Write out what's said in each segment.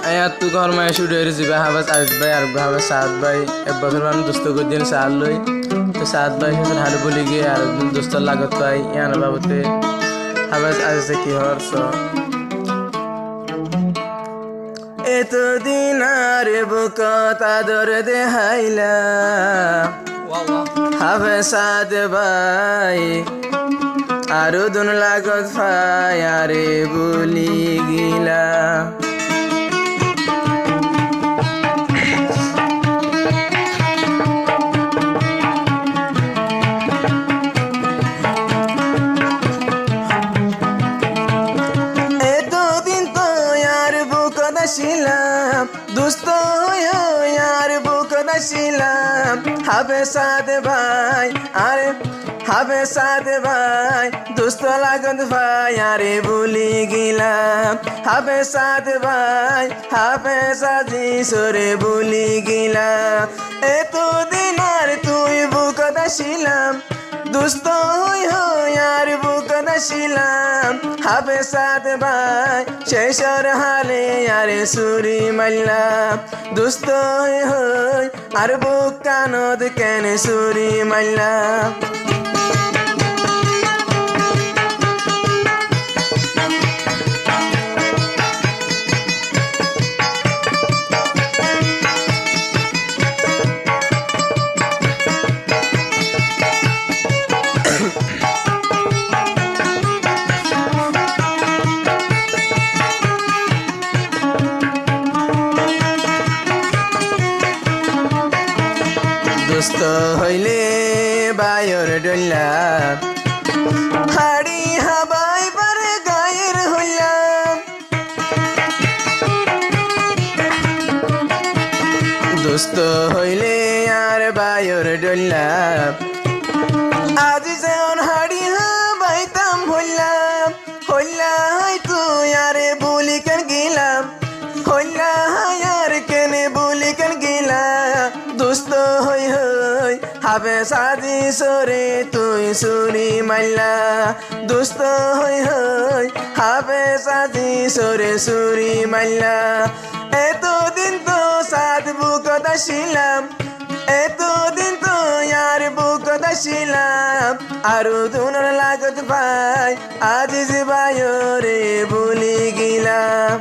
তু ঘর মায়ে শুরু যাবে হাবাস আজ ভাই আর হাবাস সাত ভাই এক বছর মান দোস্ত করে দিন সাল লই তো সাত ভাই সেদিন হার বলি গিয়ে আর দোস্ত লাগত ভাই ইয়ান বাবতে হাবাস আজ কি হরস এতদিন আর বুক তাদর দেহাইলা হবে সাদ ভাই আরো দুন লাগত ভাই আরে বলি গিলা দুস্থ আর বুক দাসিলাম হবে সাদ ভাই আরে হবে সাদ ভাই দুস্থ লাগত ভাই আরে ভুলি গিলাম হবে সাদ ভাই হবে সাজি সরে ভুলি গিলাম এতদিন আর তুই বুক দাসিলাম দুস্থ আর বুক দাসিলাম হবে সাদ ভাই শেষর হালে আরে সুরি মাল্লাম দুস্থ আর বুক কানদ কেন সুরি মাল্লাম দুস্থ হইলে বায়র ডল্লা হাড়ি হাবাই পারে গায়ের হইলাম দুস্থ হইলে আর বায়র ডল্লা আজ যেন হাড়ি হাবাইতাম হইলাম হইলা তুই আরে বলি কেন গেলাম হইলা আর কেনে বলি কেন গেলাম দুস্থ হই হবে সাজি সরে তুই সুরি মাল্লা দুস্থ হই হবে সাজি সরে সুরি মাল্লা এতদিন তো সাদ বুক দাসিলাম এতদিন তো আর বুক দাসিলাম আরো দুনর লাগত ভাই আজ ভাই রে ভুলি গিলাম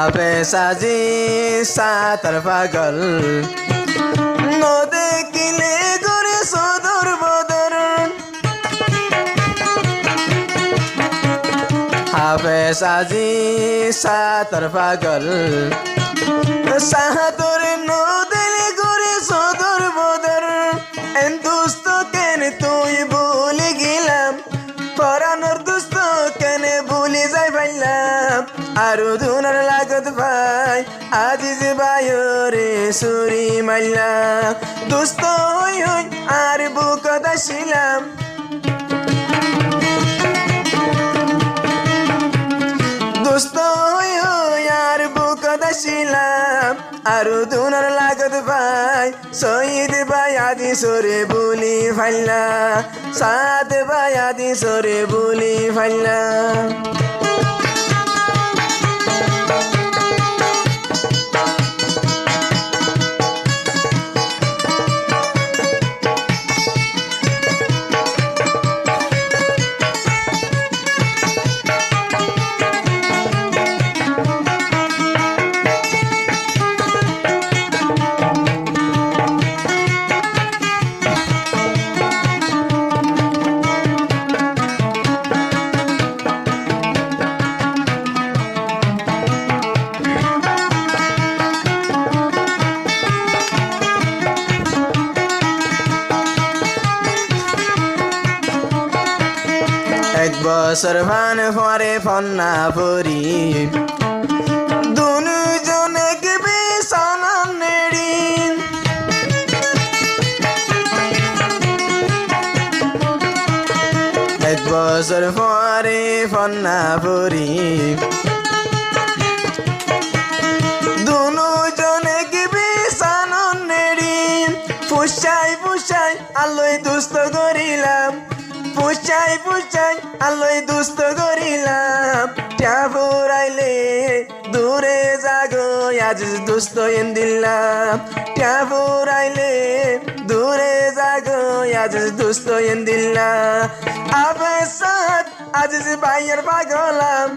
হবে সাজি সাতার পাগল নদে কিলে করে সদর বদর হবে সাজি সাতার পাগল সাহাতর নদে করে সদর বদর দুস্থ কেন তুই ভুলে গেলাম পরানোর দুস্থ কেন ভুলে যাই পাইলাম আরো ধুনার লাগত ভাই আজিজ ভাই রে সুরি মাল্লাম দুস্থ হই আর বুক দাসিলাম দুস্থ হই আর বুক দাসিলাম আরো ধুনার লাগত ভাই শহীদ ভাই আদি সরে বলি ফাইলা সাত ভাই আদি সরে বলি ফাইলা এক বছর ভান পরে ফন্না পরি দুজনে গেবে সানান নেড়ি এক বছর পরে ফন্না পরি দুজনে গেবে সানান নেড়ি পুষাই পুষাই আলোয় দুস্থ করিলাম পুষাই পুষাই আলোয় দুস্থ করিলাম ট্যাবুর আইলে দূরে জাগো আজ দুস্থ এন দিলাম ট্যাবুর আইলে দূরে জাগো আজ দুস্থ এন দিলাম আবেসাত আজ বাইয়ের পাগলাম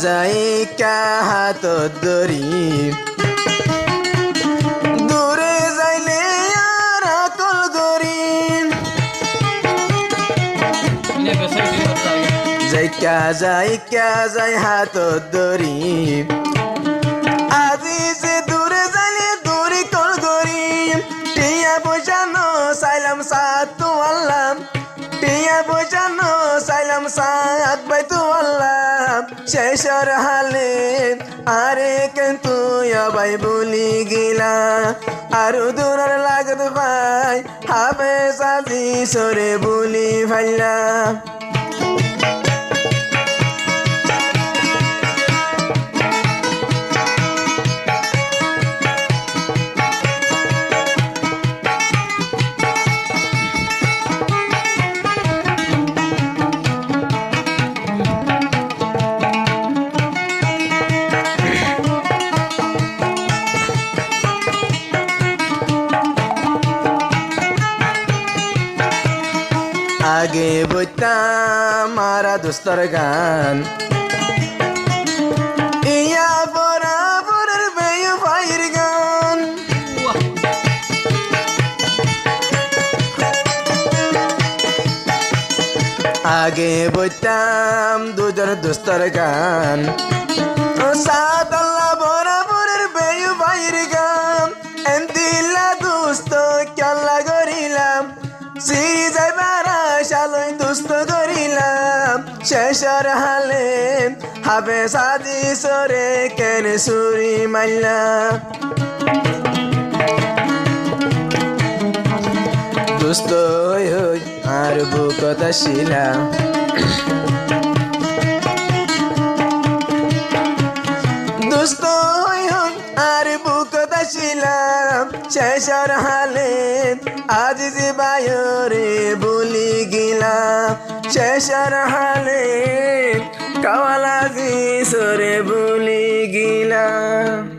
যাইকা হাতত ধরি দূরে যাইলে আর আকল করি যাইকা যাই হাতত ধরি আজি যে দূরে যাইলে দূরে কল করি টিয়া পয়সা নো চাইলাম সাত তো আল্লাহ টিয়া পয়সা নো চাইলাম সাত বাই তো আল্লাহ শেষর হালে আরে কিন্তু আবাই বলি গিলা আরো দূরের লাগত ভাই হাবে সাজি সরে বলি ভাইলা আগে বইতাম মারা দোস্তর গান ইয়া বরাবরের বেয় ভাইয়ের গান আগে বইতাম দুজন দোস্তর গান সাত আল্লাহ বরাবরের বেয় ভাইয়ের গান এন্দিল্লা দোস্ত কেলা করিলাম সিরি যাইবার আশালই দুস্থ করিলাম শেষর হালে হাবে সাজি সরে কেন সুরি মাইলা দুস্থ হই আর বুকত শিলা দুস্থ হই আর বুকত শিলাম শেষর হালে আজ যে বায়রে বলি গিলাম শেষর হালে কাওয়ালাজি সরে বলি গিলাম।